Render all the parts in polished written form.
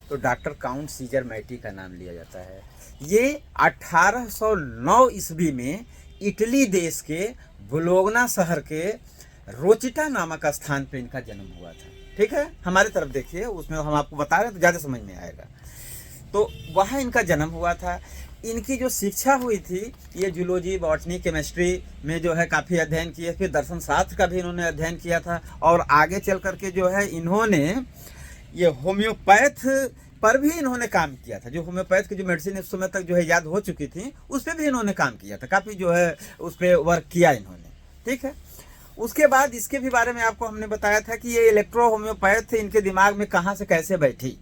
तो doctor count scissor मैटी का नाम लिया जाता है। ये 1809 ईस्वी में इटली देश के बोलोग्ना शहर के रोचिटा नामक स्थान पे इनका जन्म हुआ था। ठीक है, हमारे तरफ देखिए, उसमें हम आपको बता रहे हैं तो ज़्यादा समझ में आएगा। तो वहाँ इनका जन्म हुआ था। इनकी जो शिक्षा हुई थी, ये जूलॉजी, बॉटनी, केमिस्ट्री में जो है काफ़ी अध्ययन किए, फिर दर्शन शास्त्र का भी इन्होंने अध्ययन किया था। और आगे चल करके जो है इन्होंने ये होम्योपैथ पर भी इन्होंने काम किया था। जो होम्योपैथ की जो मेडिसिन इस समय तक जो है याद हो चुकी थी, उस पर भी इन्होंने काम किया था, काफ़ी जो है उस पर वर्क किया इन्होंने। ठीक है, उसके बाद इसके भी बारे में आपको हमने बताया था कि ये इलेक्ट्रो होम्योपैथ इनके दिमाग में कहाँ से कैसे बैठी।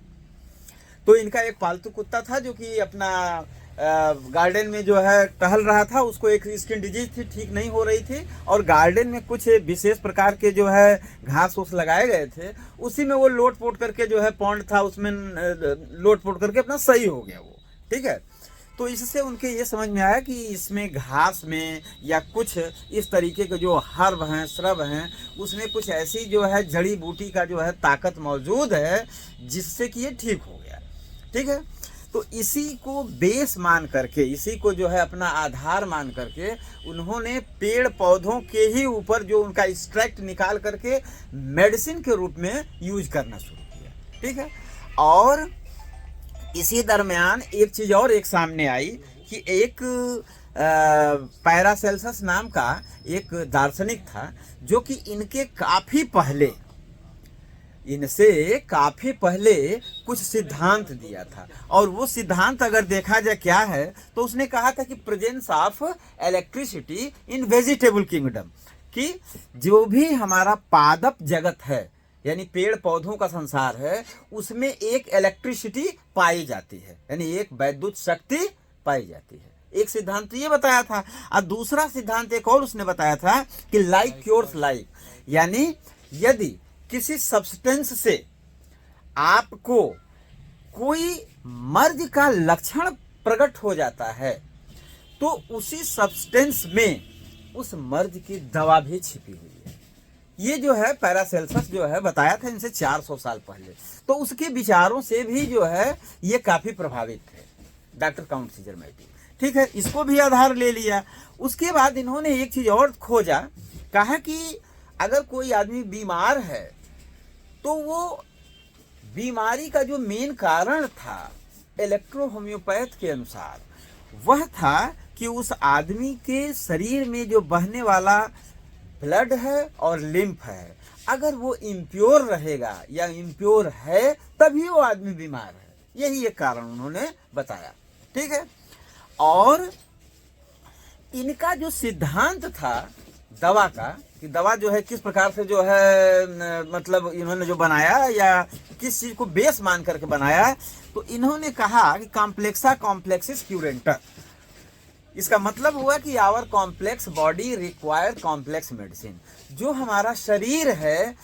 तो इनका एक पालतू कुत्ता था जो कि अपना गार्डन में जो है टहल रहा था, उसको एक स्किन डिजीज थी, ठीक नहीं हो रही थी, और गार्डन में कुछ विशेष प्रकार के जो है घास फूस लगाए गए थे, उसी में वो लोट पोट करके जो है पॉन्ड था उसमें लोट पोट करके अपना सही हो गया वो। ठीक है, तो इससे उनके ये समझ में आया कि इसमें घास में या कुछ इस तरीके के जो हर्ब हैं, श्रब हैं, उसमें कुछ ऐसी जो है जड़ी बूटी का जो है ताकत मौजूद है जिससे कि ये ठीक हो गया। ठीक है, तो इसी को बेस मान करके, इसी को जो है अपना आधार मान करके उन्होंने पेड़ पौधों के ही ऊपर जो उनका एक्सट्रैक्ट निकाल करके मेडिसिन के रूप में यूज करना शुरू किया। ठीक है, और इसी दरमियान एक चीज़ और एक सामने आई कि एक पैरासेल्सस नाम का एक दार्शनिक था जो कि इनसे काफ़ी पहले कुछ सिद्धांत दिया था। और वो सिद्धांत अगर देखा जाए क्या है, तो उसने कहा था कि presence of electricity in vegetable kingdom, कि जो भी हमारा पादप जगत है यानी पेड़ पौधों का संसार है, उसमें एक इलेक्ट्रिसिटी पाई जाती है, यानी एक वैद्युत शक्ति पाई जाती है। एक सिद्धांत ये बताया था। और दूसरा सिद्धांत एक और उसने बताया था कि लाइक क्योर्स लाइक, यानी यदि किसी सब्सटेंस से आपको कोई मर्ज का लक्षण प्रकट हो जाता है, तो उसी सब्सटेंस में उस मर्ज की दवा भी छिपी हुई है। ये जो है पैरासेल्सस जो है बताया था इनसे 400 साल पहले। तो उसके विचारों से भी जो है ये काफ़ी प्रभावित थे डॉक्टर काउंट सीजर मैटी। ठीक है, इसको भी आधार ले लिया। उसके बाद इन्होंने एक चीज़ और खोजा, कहा कि अगर कोई आदमी बीमार है तो वो बीमारी का जो मेन कारण था इलेक्ट्रो होम्योपैथ के अनुसार, वह था कि उस आदमी के शरीर में जो बहने वाला ब्लड है और लिम्फ है, अगर वो इम्प्योर रहेगा या इम्प्योर है तभी वो आदमी बीमार है। यही एक कारण उन्होंने बताया। ठीक है, और इनका जो सिद्धांत था दवा का, कि दवा जो है किस प्रकार से जो है मतलब इन्होंने जो बनाया या किस चीज़ को बेस मान करके बनाया, तो इन्होंने कहा कि कॉम्प्लेक्सा कॉम्प्लेक्सिस क्यूरेंटर। इसका मतलब हुआ कि our complex body require complex medicine. जो हमारा शरीर है,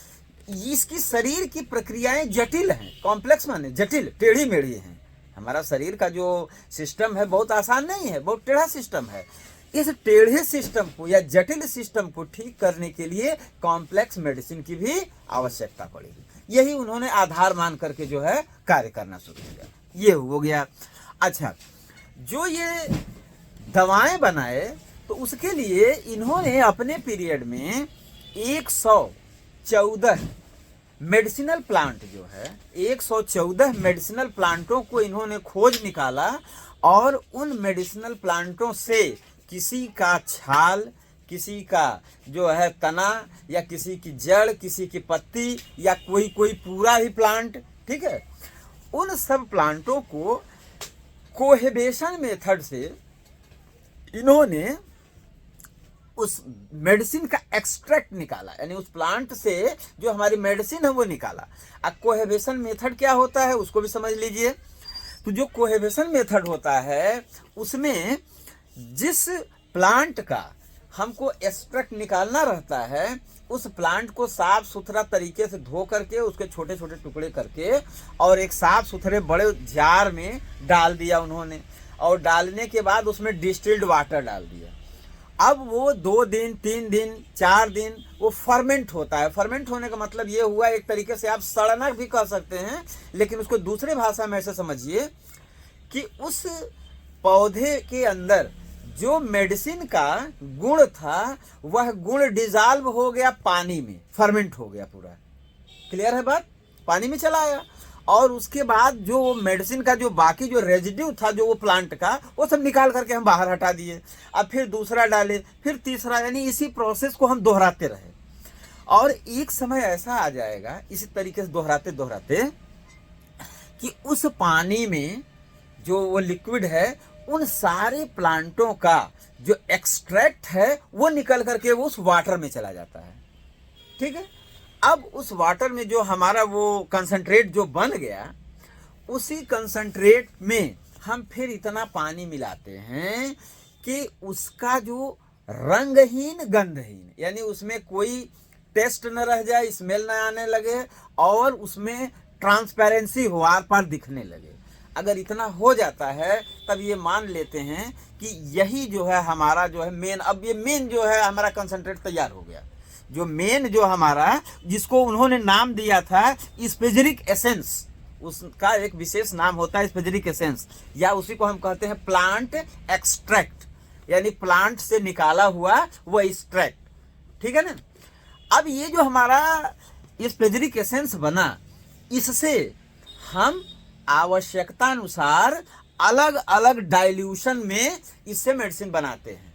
इसकी शरीर की प्रक्रियाएं जटिल हैं। कॉम्प्लेक्स माने जटिल, टेढ़ी मेढ़ी हैं। हमारा शरीर का जो सिस्टम है बहुत आसान नहीं है, बहुत टेढ़ा सिस्टम है। इस टेढ़े सिस्टम को या जटिल सिस्टम को ठीक करने के लिए कॉम्प्लेक्स मेडिसिन की भी आवश्यकता पड़ेगी। यही उन्होंने आधार मान करके जो है कार्य करना शुरू किया। ये हो गया। अच्छा, जो ये दवाएं बनाए तो उसके लिए इन्होंने अपने पीरियड में 114 मेडिसिनल प्लांट जो है 114 मेडिसिनल प्लांटों को इन्होंने खोज निकाला, और उन मेडिसिनल प्लांटों से किसी का छाल, किसी का जो है तना, या किसी की जड़, किसी की पत्ती, या कोई पूरा ही प्लांट, ठीक है, उन सब प्लांटों को कोहेबेशन मेथड से इन्होंने उस मेडिसिन का एक्सट्रैक्ट निकाला, यानी उस प्लांट से जो हमारी मेडिसिन है वो निकाला। अब कोहेबेशन मेथड क्या होता है उसको भी समझ लीजिए। तो जो कोहेबेशन मेथड होता है उसमें जिस प्लांट का हमको एक्सट्रैक्ट निकालना रहता है, उस प्लांट को साफ सुथरा तरीके से धो करके उसके छोटे छोटे टुकड़े करके और एक साफ सुथरे बड़े जार में डाल दिया उन्होंने, और डालने के बाद उसमें डिस्टिल्ड वाटर डाल दिया, अब वो 2 दिन 3 दिन 4 दिन वो फर्मेंट होता है। फर्मेंट होने का मतलब ये हुआ, एक तरीके से आप सड़ना भी कह सकते हैं, लेकिन उसको दूसरे भाषा में ऐसे समझिए कि उस पौधे के अंदर जो मेडिसिन का गुण था वह गुण डिजॉल्व हो गया पानी में, फर्मेंट हो गया पूरा। क्लियर है बात? पानी में चला आया, और उसके बाद जो मेडिसिन का जो बाकी जो रेजिड्यू था जो वो प्लांट का, वो सब निकाल करके हम बाहर हटा दिए। अब फिर दूसरा डाले, फिर तीसरा, यानी इसी प्रोसेस को हम दोहराते रहे। और एक समय ऐसा आ जाएगा इसी तरीके से दोहराते दोहराते कि उस पानी में जो वो लिक्विड है, उन सारे प्लांटों का जो एक्सट्रैक्ट है वो निकल करके वो उस वाटर में चला जाता है। ठीक है? अब उस वाटर में जो हमारा वो कंसंट्रेट जो बन गया, उसी कंसंट्रेट में हम फिर इतना पानी मिलाते हैं कि उसका जो रंगहीन गंधहीन, यानी उसमें कोई टेस्ट न रह जाए, स्मेल न आने लगे, और उसमें ट्रांसपेरेंसी हो, आर पार दिखने लगे। अगर इतना हो जाता है तब ये मान लेते हैं कि यही जो है हमारा जो है मेन, अब ये मेन जो है हमारा कंसंट्रेट तैयार हो गया। जो मेन जो हमारा, जिसको उन्होंने नाम दिया था स्पेजरिक एसेंस, उसका एक विशेष नाम होता है स्पेजरिक एसेंस, या उसी को हम कहते हैं प्लांट एक्सट्रैक्ट, यानी प्लांट से निकाला हुआ वो एक्सट्रैक्ट। ठीक है ना? अब ये जो हमारा स्पेजरिक एसेंस बना, इससे हम आवश्यकता अनुसार अलग अलग डाइल्यूशन में इससे मेडिसिन बनाते हैं।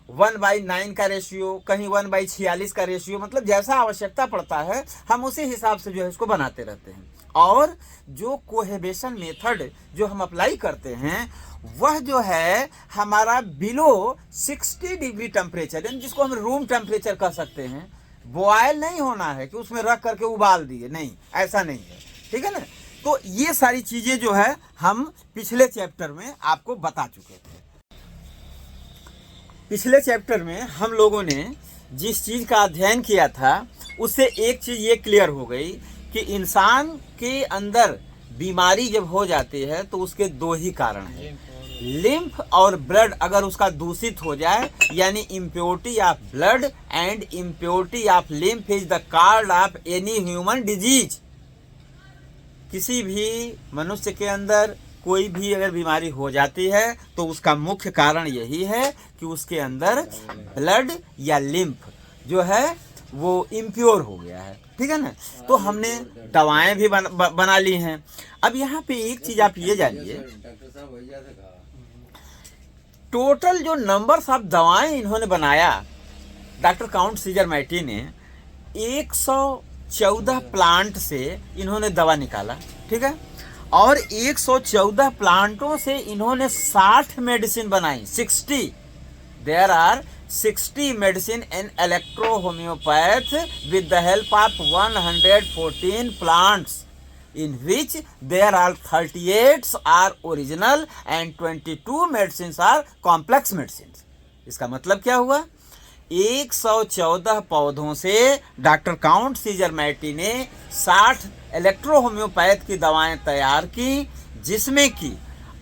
1/9 का रेशियो, कहीं 1/46 का रेशियो, मतलब जैसा आवश्यकता पड़ता है हम उसी हिसाब से जो है इसको बनाते रहते हैं। और जो कोहेबेशन मेथड जो हम अप्लाई करते हैं वह जो है हमारा बिलो 60 डिग्री टेम्परेचर, यानी जिसको हम रूम टेम्परेचर कह सकते हैं। बॉयल नहीं होना है कि उसमें रख करके उबाल दिए, नहीं, ऐसा नहीं है। ठीक है ना? तो ये सारी चीजें जो है हम पिछले चैप्टर में आपको बता चुके थे। पिछले चैप्टर में हम लोगों ने जिस चीज का अध्ययन किया था उससे एक चीज ये क्लियर हो गई कि इंसान के अंदर बीमारी जब हो जाती है तो उसके 2 ही कारण हैं। लिम्फ और ब्लड अगर उसका दूषित हो जाए, यानी impurity of blood and impurity of lymph is the cause of any human disease. किसी भी मनुष्य के अंदर कोई भी अगर बीमारी हो जाती है तो उसका मुख्य कारण यही है कि उसके अंदर ब्लड या लिम्फ जो है वो इम्प्योर हो गया है। ठीक है ना? तो हमने दवाएं भी बना ली हैं। अब यहाँ पे एक चीज आप ये जानिए, टोटल जो नंबर्स ऑफ दवाएं इन्होंने बनाया, डॉक्टर काउंट सीजर मैटी ने 114 प्लांट से इन्होंने दवा निकाला। ठीक है? और 114 प्लांटों से इन्होंने 60 मेडिसिन बनाई। 60, there are 60 medicine in electro homeopath with the help of 114 plants, in which there are 38 are original and 22 medicines are complex medicines। इसका मतलब क्या हुआ? 114 पौधों से डॉक्टर काउंट सीजर मैटी ने 60 इलेक्ट्रो होम्योपैथ की दवाएं तैयार की, जिसमें कि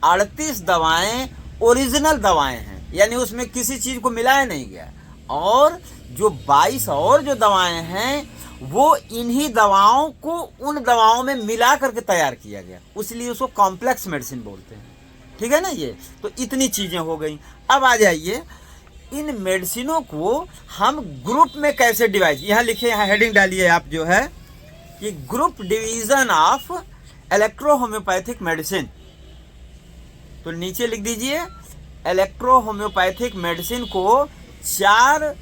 38 दवाएं ओरिजिनल दवाएं हैं, यानी उसमें किसी चीज को मिलाया नहीं गया, और जो 22 और जो दवाएं हैं वो इन्हीं दवाओं को उन दवाओं में मिला करके तैयार किया गया, इसलिए उसको कॉम्प्लेक्स मेडिसिन बोलते हैं। ठीक है ना? ये तो इतनी चीजें हो गई। अब आ जाइए, इन मेडिसिनों को हम ग्रुप में कैसे डिवाइड, यहाँ लिखे, यहाँ हेडिंग डालिए आप जो है कि group division of electro homeopathic medicine. तो नीचे लिख दीजिए, इलेक्ट्रो होम्योपैथिक मेडिसिन को 4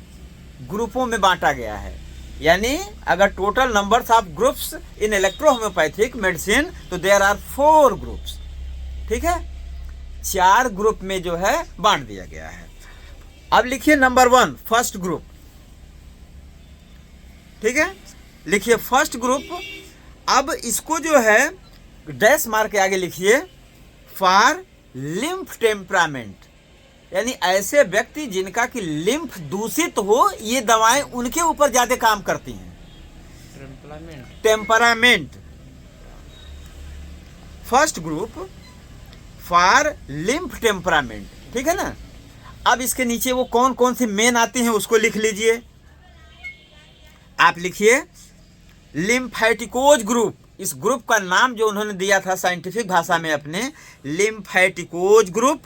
ग्रुपों में बांटा गया है। यानी अगर total numbers of groups in electro homeopathic medicine तो देयर आर 4 ग्रुप्स। ठीक है? 4 ग्रुप में जो है बांट दिया गया है। अब लिखिए नंबर 1, फर्स्ट ग्रुप। ठीक है? लिखिए फर्स्ट ग्रुप। अब इसको जो है डैश मार के आगे लिखिए, फॉर लिम्फ टेम्परामेंट, यानी ऐसे व्यक्ति जिनका कि लिम्फ दूषित हो, ये दवाएं उनके ऊपर ज्यादा काम करती हैं। Temperament, first group for lymph temperament. ठीक है ना? अब इसके नीचे वो कौन कौन सी मेन आती हैं उसको लिख लीजिए। आप लिखिए लिम्फेटिकोज ग्रुप। इस ग्रुप का नाम जो उन्होंने दिया था साइंटिफिक भाषा में अपने, लिम्फेटिकोज ग्रुप।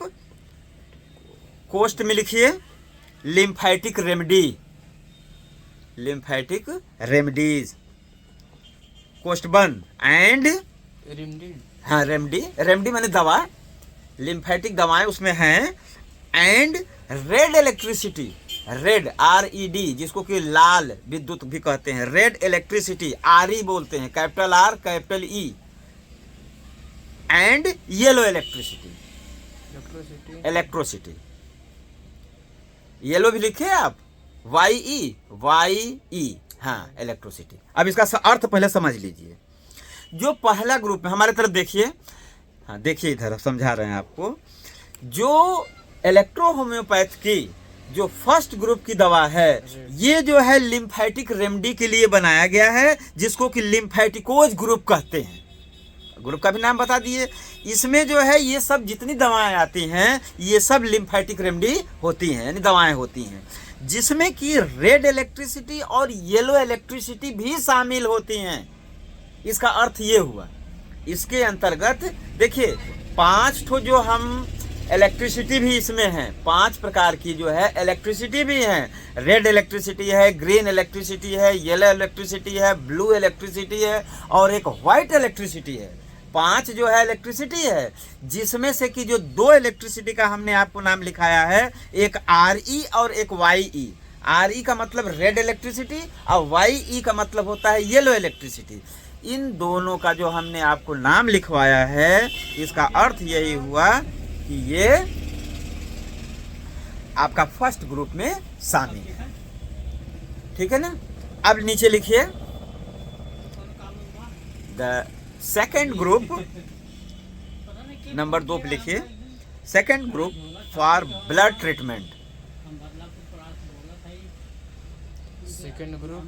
कोष्ट में लिखिए लिम्फेटिक रेमेडी, लिम्फेटिक रेमेडीज, कोष्ट बंद। एंड रेमडी, हाँ रेमेडी, रेमेडी माने दवा, लिम्फेटिक दवाएं उसमें हैं। And red electricity, red RED, जिसको कि लाल विद्युत भी कहते हैं, रेड इलेक्ट्रिसिटी RE बोलते हैं, capital R capital E। And yellow electricity, electricity, yellow भी लिखे आप, YE, हाँ इलेक्ट्रोसिटी। अब इसका अर्थ पहले समझ लीजिए। जो पहला ग्रुप है, हमारे तरफ देखिए, हाँ देखिए इधर समझा रहे हैं आपको। जो इलेक्ट्रो होम्योपैथ की जो फर्स्ट ग्रुप की दवा है, ये जो है लिम्फेटिक रेमेडी के लिए बनाया गया है, जिसको कि लिम्फेटिकोज ग्रुप कहते हैं। ग्रुप का भी नाम बता दिए। इसमें जो है ये सब जितनी दवाएं आती हैं, ये सब लिम्फेटिक रेमेडी होती हैं, यानी दवाएं होती हैं, जिसमें कि रेड इलेक्ट्रिसिटी और येलो इलेक्ट्रिसिटी भी शामिल होती हैं। इसका अर्थ ये हुआ, इसके अंतर्गत देखिए 5 ठो जो हम इलेक्ट्रिसिटी भी इसमें है, 5 प्रकार की जो है इलेक्ट्रिसिटी भी है। रेड इलेक्ट्रिसिटी है, ग्रीन इलेक्ट्रिसिटी है, येलो इलेक्ट्रिसिटी है, ब्लू इलेक्ट्रिसिटी है और एक व्हाइट इलेक्ट्रिसिटी है। 5 जो है इलेक्ट्रिसिटी है, जिसमें से कि जो 2 इलेक्ट्रिसिटी का हमने आपको नाम लिखाया है, एक RE और एक YE। RE का मतलब रेड इलेक्ट्रिसिटी और YE का मतलब होता है येलो इलेक्ट्रिसिटी। इन दोनों का जो हमने आपको नाम लिखवाया है, इसका अर्थ यही हुआ कि ये आपका फर्स्ट ग्रुप में शामिल है। ठीक है ना। अब नीचे लिखिए द सेकेंड ग्रुप, नंबर 2 पे लिखिए second group for blood treatment. Second group,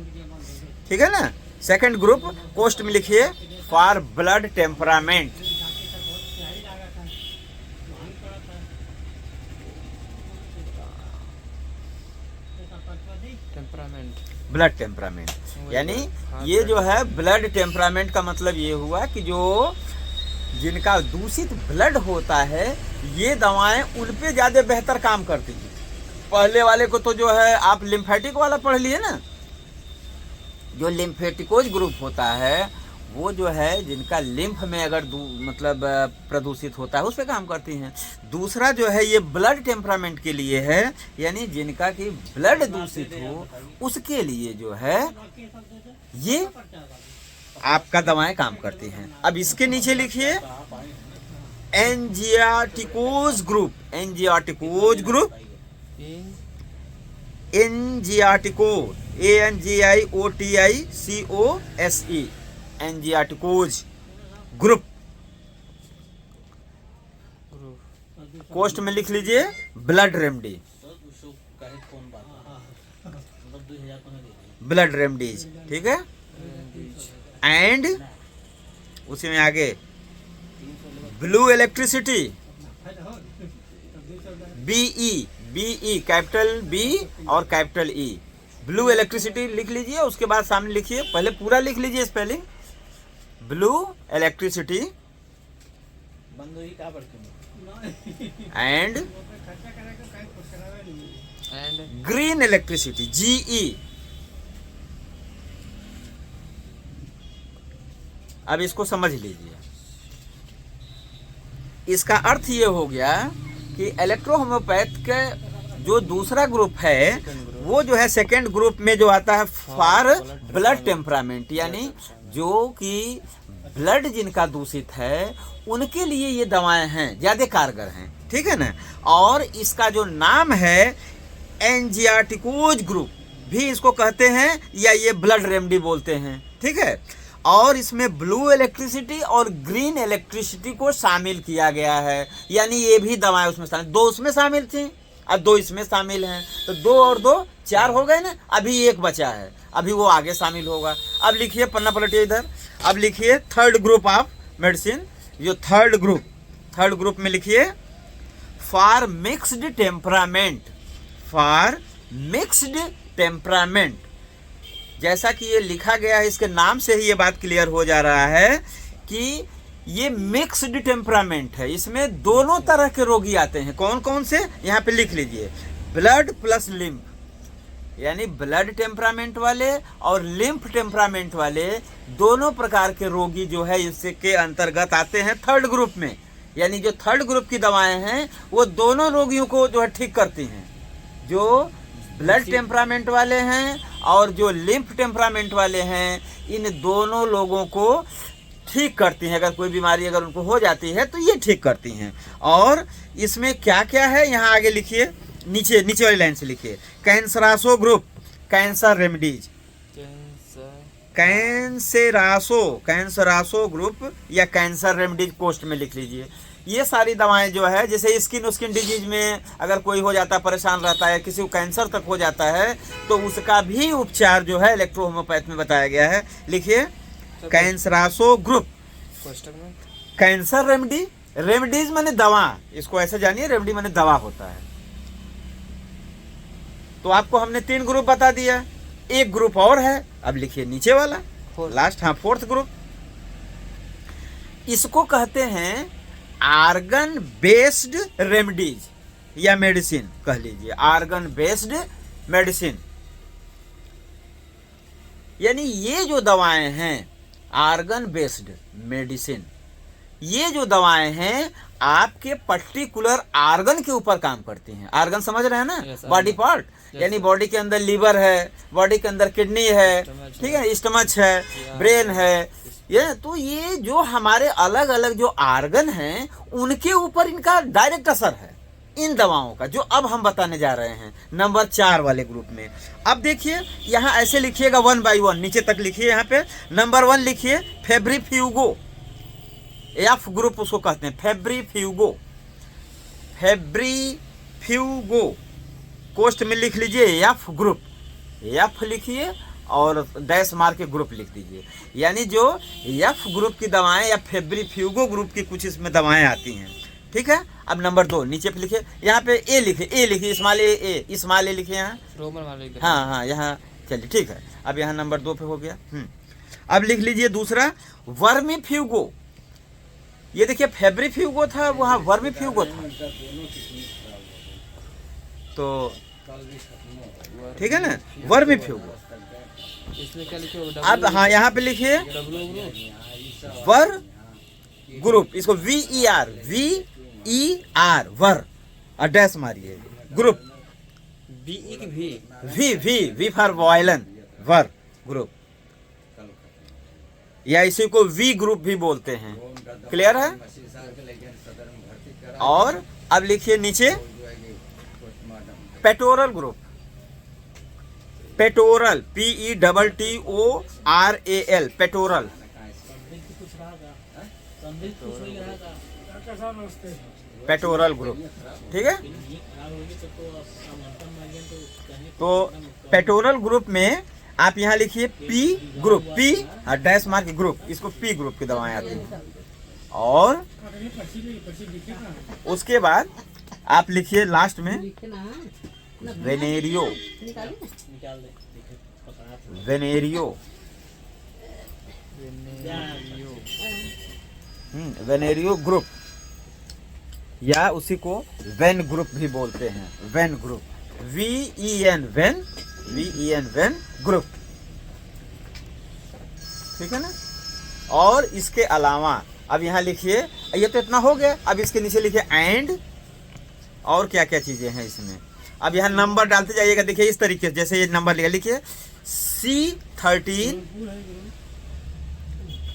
ठीक है ना। सेकेंड ग्रुप कोष्ट में लिखिए for blood temperament. Blood temperament, यानी ये जो है ब्लड टेम्परामेंट का मतलब ये हुआ कि जो जिनका दूषित ब्लड होता है, ये दवाएं उन पे ज़्यादा बेहतर काम करती हैं। पहले वाले को तो जो है आप लिम्फेटिक वाला पढ़ लिए ना, जो लिम्फेटिकोज ग्रुप होता है वो जो है जिनका लिम्फ में अगर मतलब प्रदूषित होता है उस पे काम करती हैं। दूसरा जो है ये ब्लड टेम्परामेंट के लिए है, यानी जिनका कि ब्लड दूषित हो उसके लिए जो है ये आपका दवाएं काम करती हैं। अब इसके नीचे लिखिए एंजियाटिकोज ग्रुप, एंजियाटिकोज ग्रुप, एंजियाटिको ANGIOTICOSE, एंजियाटिकोज ग्रुप। कोष्ट में लिख लीजिए ब्लड रेमेडी, ब्लड रेमेडीज। ठीक है। एंड उसी में आगे blue electricity, BE capital B और कैपिटल E, ब्लू इलेक्ट्रिसिटी लिख लीजिए। उसके बाद सामने लिखिए, पहले पूरा लिख लीजिए spelling, blue electricity and green electricity GE। अब इसको समझ लीजिए। इसका अर्थ ये हो गया कि इलेक्ट्रो होम्योपैथ के जो दूसरा ग्रुप है वो जो है सेकेंड ग्रुप में जो आता है फॉर ब्लड टेम्परामेंट, यानी जो कि ब्लड जिनका दूषित है उनके लिए ये दवाएं हैं, ज़्यादा कारगर हैं। ठीक है ना। और इसका जो नाम है एंजियाटिकोज ग्रुप भी इसको कहते हैं, या ये ब्लड रेमेडी बोलते हैं। ठीक है। और इसमें ब्लू इलेक्ट्रिसिटी और ग्रीन इलेक्ट्रिसिटी को शामिल किया गया है, यानी ये भी दवाएं उसमें शामिल, 2 उसमें शामिल थी और 2 इसमें शामिल हैं, तो 2 और 2 4 हो गए ना। अभी 1 बचा है, अभी वो आगे शामिल होगा। अब लिखिए, पन्ना पलटिए इधर। अब लिखिए थर्ड ग्रुप ऑफ मेडिसिन, जो थर्ड ग्रुप में लिखिए for mixed temperament, for mixed temperament. जैसा कि ये लिखा गया है, इसके नाम से ही ये बात क्लियर हो जा रहा है कि ये मिक्स्ड टेम्परामेंट है, इसमें दोनों तरह के रोगी आते हैं। कौन कौन से, यहाँ पे लिख लीजिए, ब्लड प्लस लिम्फ, यानी ब्लड टेम्परामेंट वाले और लिम्फ टेम्परामेंट वाले दोनों प्रकार के रोगी जो है इसके अंतर्गत आते हैं थर्ड ग्रुप में। यानी जो थर्ड ग्रुप की दवाएं हैं वो दोनों रोगियों को जो है ठीक करती हैं, जो ब्लड टेम्परामेंट वाले हैं और जो लिम्फ टेम्परामेंट वाले हैं, इन दोनों लोगों को ठीक करती हैं। अगर कोई बीमारी अगर उनको हो जाती है तो ये ठीक करती हैं। और इसमें क्या क्या है यहाँ आगे लिखिए, नीचे नीचे वाली लाइन से लिखिए, कैंसरासो ग्रुप, कैंसर रेमेडीज, कैंसरासो ग्रुप या कैंसर रेमेडीज पोस्ट में लिख लीजिए। ये सारी दवाएं जो है, जैसे स्किन डिजीज में अगर कोई हो जाता है, परेशान रहता है, किसी को कैंसर तक हो जाता है, तो उसका भी उपचार जो है इलेक्ट्रो होम्योपैथ में बताया गया है। लिखिए कैंसरासो ग्रुप, कैंसर रेमेडी, रेमेडीज माने दवा, इसको ऐसे जानिए, रेमेडी माने दवा होता है। तो आपको हमने 3 ग्रुप बता दिया, एक ग्रुप और है, अब लिखिए नीचे वाला लास्ट, हाँ फोर्थ ग्रुप। इसको कहते हैं आर्गन बेस्ड रेमेडीज या मेडिसिन कह लीजिए, आर्गन बेस्ड मेडिसिन। यानी ये जो दवाएं हैं आर्गन बेस्ड मेडिसिन, ये जो दवाएं हैं आपके पर्टिकुलर आर्गन के ऊपर काम करती हैं। आर्गन समझ रहे हैं ना, बॉडी पार्ट, यानी बॉडी के अंदर लीवर है, बॉडी के अंदर किडनी है, ठीक है, स्टमच है, ब्रेन है, ये तो ये जो हमारे अलग अलग जो आर्गन हैं उनके ऊपर इनका डायरेक्ट असर है इन दवाओं का, जो अब हम बताने जा रहे हैं नंबर 4 वाले ग्रुप में। अब देखिए यहाँ ऐसे लिखिएगा 1 by 1, नीचे तक लिखिए। यहाँ पे नंबर 1 लिखिए फेब्रिफ्यूगो, एफ ग्रुप उसको कहते हैं, फेब्रिफ्यूगो, फेब्रिफ्यूगो कोस्ट में लिख लीजिए एफ ग्रुप, एफ लिखिए और डैश मार के ग्रुप लिख दीजिए। यानी जो एफ ग्रुप की दवाएं या फेब्रिफ्यूगो ग्रुप की कुछ इसमें दवाएं आती हैं, ठीक है। अब नंबर 2 नीचे पे लिखिए, यहाँ पे ए लिखिए, स्मॉल ए लिखिए यहाँ, हाँ यहाँ चलिए ठीक है। अब यहाँ नंबर 2 पे हो गया। अब लिख लीजिए दूसरा वर्मीफ्यूगो। ये देखिए फेब्रिफ्यूगो था, वहाँ वर्मीफ्यूगो था, तो ठीक है ना, वर्मीफ्यूगो। इसमें क्या लिखे? अब हाँ यहाँ पे लिखिए वर ग्रुप, इसको VER वर और डैश मारिए, group V for violin, were group, या इसी को V ग्रुप भी बोलते हैं। क्लियर है? और अब लिखिए नीचे पेटोरल ग्रुप, पेटोरल PETTORAL, पेटोरल, पेटोरल ग्रुप, ठीक है। तो पेटोरल ग्रुप में आप यहाँ लिखिए P group, P dash mark group, इसको P ग्रुप की दवाएं आती हैं। और उसके बाद आप लिखिए लास्ट में वेनेरियो, वेनेरियो ग्रुप, या उसी को वेन ग्रुप भी बोलते हैं, when group, VEN when group, ठीक है ना। और इसके अलावा अब यहाँ लिखिए, ये तो इतना हो गया, अब इसके नीचे लिखिए एंड, और क्या क्या चीजें हैं इसमें। अब यहाँ नंबर डालते जाइएगा, देखिए इस तरीके से, जैसे ये नंबर लिखिए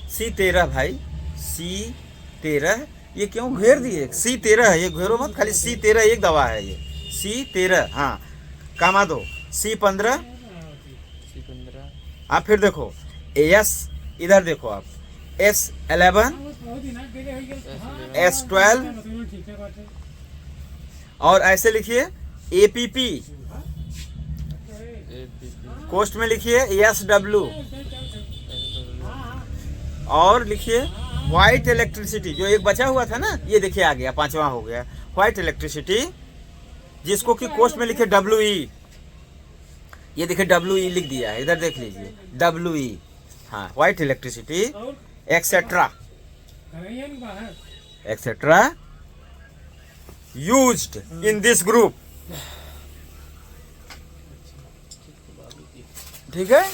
C13 भाई, C13, ये क्यों घेर दिए? C13 है, ये घेरो मत, खाली C13 एक दवा है, ये C13, हाँ कामा दो, C15, आप फिर देखो S, इधर देखो आप S11, S12, और ऐसे लिखिए APP, कोस्ट में लिखिए SW, और लिखिए व्हाइट इलेक्ट्रिसिटी, जो एक बचा हुआ था ना, ये देखिए आ गया, 5वां हो गया व्हाइट इलेक्ट्रिसिटी, जिसको कि कोस्ट में लिखे WE, ये देखिए WE लिख दिया है, इधर देख लीजिए WE, हाँ white electricity etcetera etcetera used in this group. ठीक है।